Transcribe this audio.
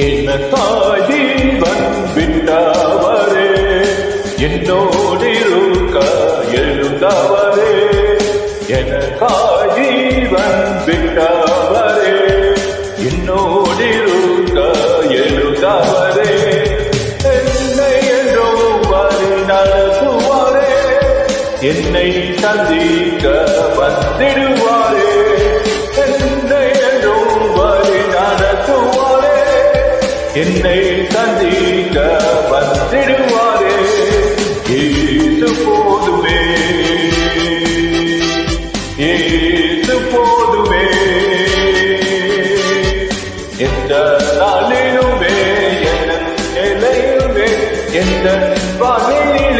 எனக்காய் ஜீவன் விட்டவரே, என்னோடிருக்க எழுந்தவரே, எனக்காய் ஜீவன் விட்டவரே, என்னோடிருக்க எழுந்தவரே, என்னை என்றும் வழி நடத்துவாரே, என்னை சந்திக்க வந்திடுவாரே, என்னை என்றும் வழி நடத்துவாரே, என்னை சந்திக்க வந்திடுவாரே. ஏசு போதுமே, ஏசு போதுமே, எந்த நாளிலுமே என் நிலையுமே, எந்த வானிலும்